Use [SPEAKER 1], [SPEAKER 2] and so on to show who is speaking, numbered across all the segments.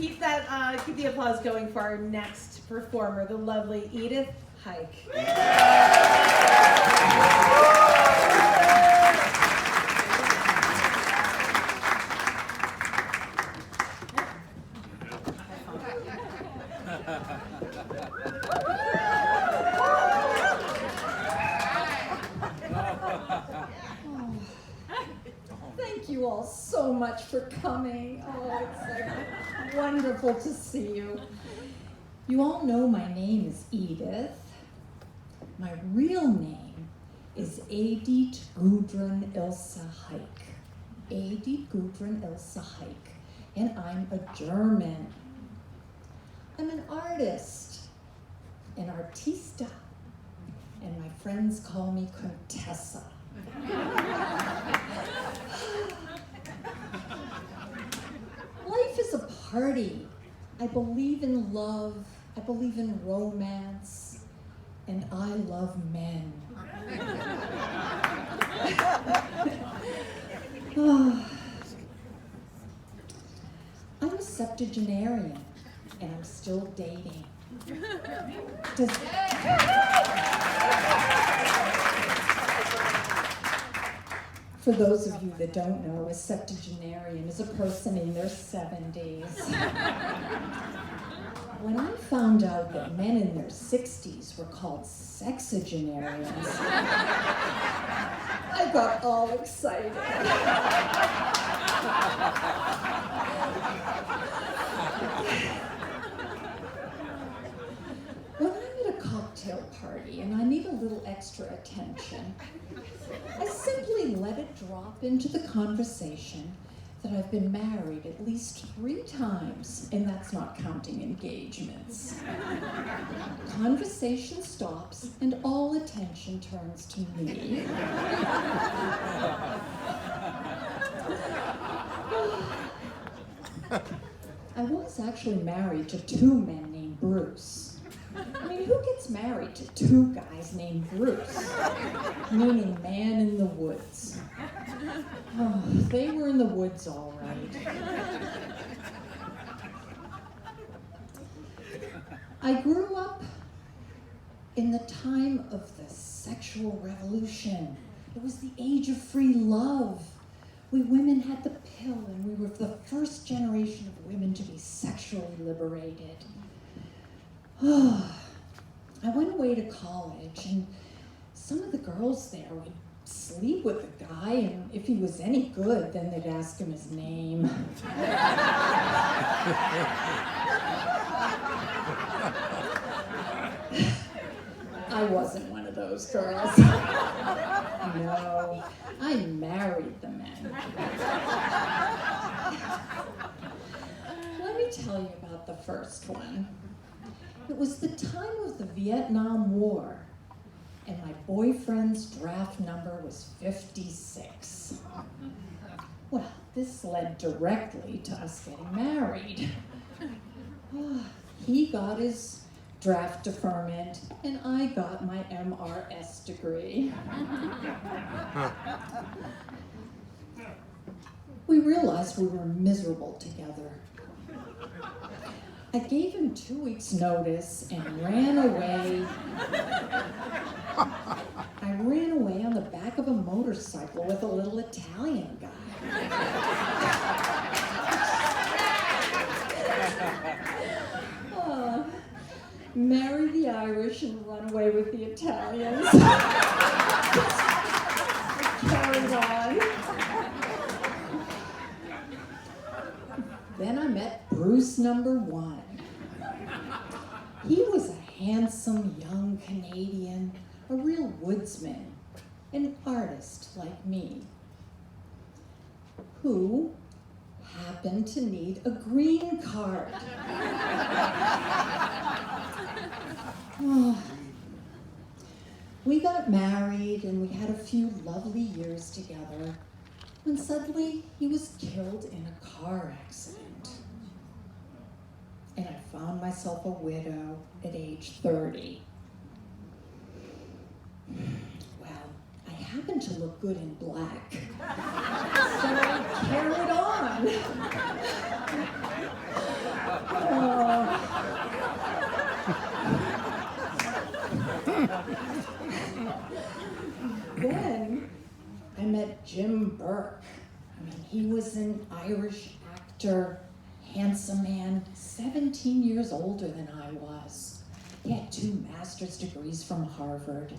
[SPEAKER 1] Keep the applause going for our next performer, the lovely Edith Heyck.
[SPEAKER 2] Thank you all so much for coming. Oh, it's like wonderful to see you. You all know my name is Edith. My real name is Edith Gudrun Ilse Heyck. Edith Gudrun Ilse Heyck, and I'm a German. I'm an artist, an artista, and my friends call me Contessa. Life is a party. I believe in love, I believe in romance, and I love men. I'm a septuagenarian, and I'm still dating. For those of you that don't know, a septuagenarian is a person in their 70s. When I found out that men in their 60s were called sexagenarians, I got all excited. When I'm at a cocktail party and I need a little extra attention, I simply let it drop into the conversation that I've been married at least 3 times, and that's not counting engagements. Conversation stops, and all attention turns to me. I was actually married to 2 men named Bruce. I mean, who gets married to 2 guys named Bruce? Meaning man in the woods. Oh, they were in the woods all right. I grew up in the time of the sexual revolution. It was the age of free love. We women had the pill, and we were the first generation of women to be sexually liberated. I went away to college, and some of the girls there would sleep with the guy, and if he was any good, then they'd ask him his name. I wasn't one of those girls. No, I married the men. Let me tell you about the first one. It was the time of the Vietnam War, and my boyfriend's draft number was 56. Well, this led directly to us getting married. He got his draft deferment, and I got my MRS degree. We realized we were miserable together. I gave him 2 weeks' notice and ran away. I ran away on the back of a motorcycle with a little Italian guy. Marry the Irish and run away with the Italians. Carried on. Then I met Bruce number 1. He was a handsome young Canadian, a real woodsman, an artist like me, who happened to need a green card. We got married and we had a few lovely years together when suddenly he was killed in a car accident. And I found myself a widow at age 30. Well, I happened to look good in black, so I carried on. Irish actor, handsome man, 17 years older than I was. He had 2 master's degrees from Harvard.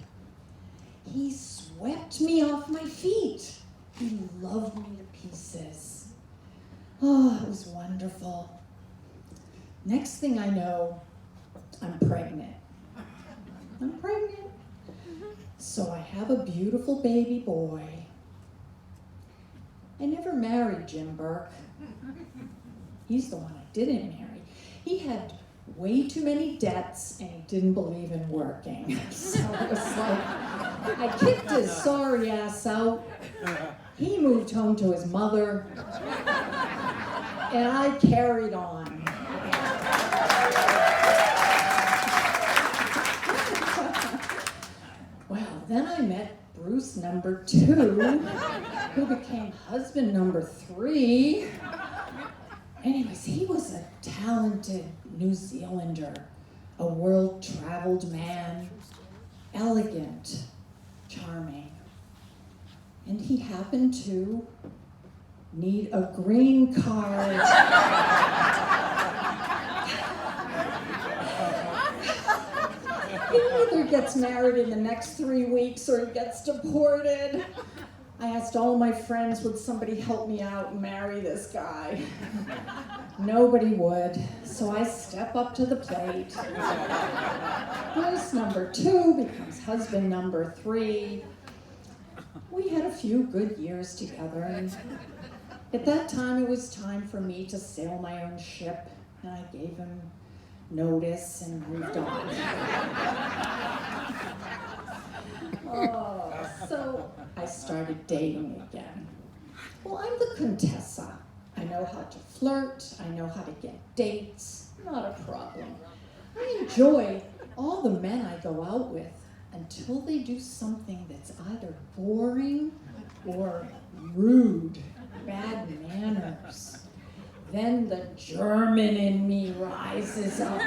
[SPEAKER 2] He swept me off my feet. He loved me to pieces. Oh, it was wonderful. Next thing I know, I'm pregnant. So I have a beautiful baby boy. I never married Jim Burke. He's the one I didn't marry. He had way too many debts and he didn't believe in working. So it was like, I kicked his sorry ass out. He moved home to his mother. And I carried on. Well, then I met Bruce number 2, who became husband number 3. Anyways, he was a talented New Zealander, a world-traveled man, elegant, charming. And he happened to need a green card. He either gets married in the next 3 weeks or he gets deported. I asked all my friends, would somebody help me out and marry this guy? Nobody would, so I step up to the plate. Bruce number 2 becomes husband number 3. We had a few good years together, and at that time it was time for me to sail my own ship, and I gave him notice and moved on. Oh, so I started dating again. Well, I'm the Contessa. I know how to flirt, I know how to get dates, not a problem. I enjoy all the men I go out with until they do something that's either boring or rude, bad manners. Then the German in me rises up.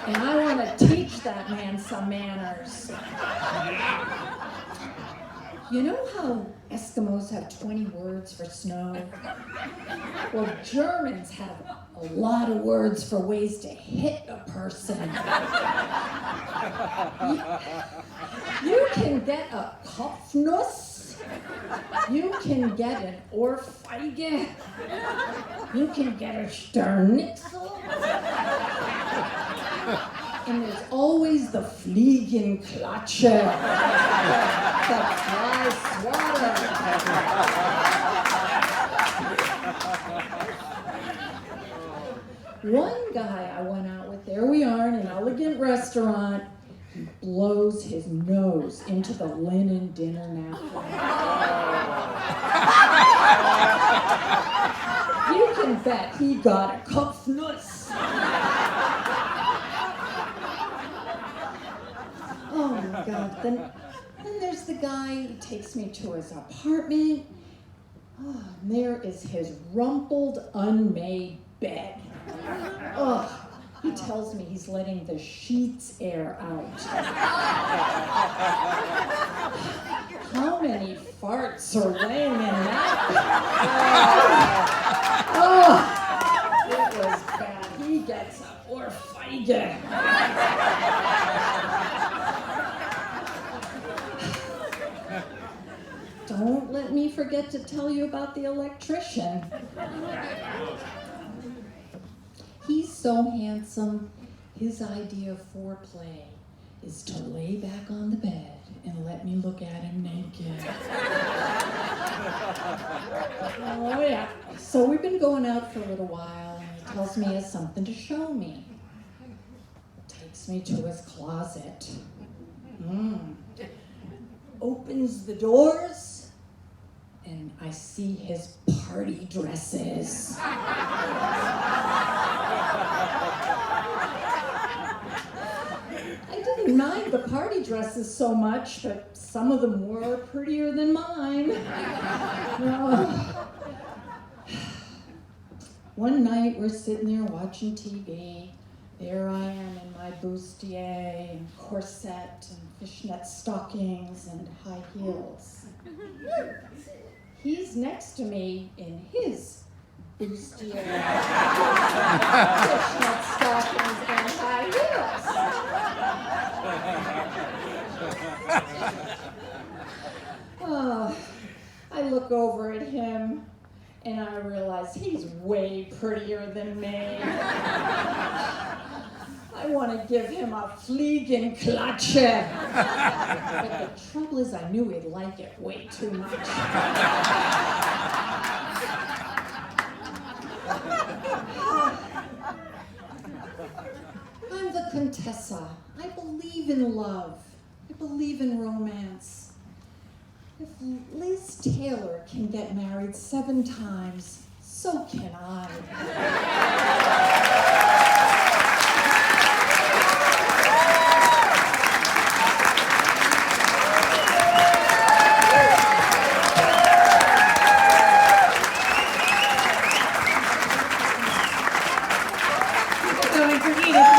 [SPEAKER 2] And I want to teach that man some manners. You know how Eskimos have 20 words for snow? Well, Germans have a lot of words for ways to hit a person. You can get a Kopfnuss. You can get an Ohrfeige. You can get a Sternitzel. And there's always the Fliegenklatsche, the fly swatter. One guy I went out with, there we are in an elegant restaurant, he blows his nose into the linen dinner napkin. You can bet he got a Kopfnuss. Oh my God, then there's the guy, he takes me to his apartment. Oh, and there is his rumpled, unmade bed. Oh, he tells me he's letting the sheets air out. How many farts are laying in that? Oh, it was bad. He gets an Ohrfeige. Don't let me forget to tell you about the electrician. He's so handsome, his idea of foreplay is to lay back on the bed and let me look at him naked. Oh yeah. So we've been going out for a little while, and he tells me he has something to show me. Takes me to his closet. Opens the doors, and I see his party dresses. I didn't mind the party dresses so much, but some of them were prettier than mine. One night we're sitting there watching TV. There I am in my bustier and corset and fishnet stockings and high heels. He's next to me in his bustier fishnet stockings and high heels. Oh, I look over at him and I realize he's way prettier than me. I want to give him a Fliegenklatsche. But the trouble is I knew he'd like it way too much. I'm the Contessa. I believe in love. I believe in romance. If Liz Taylor can get married 7 times, so can I.
[SPEAKER 1] Going for Edith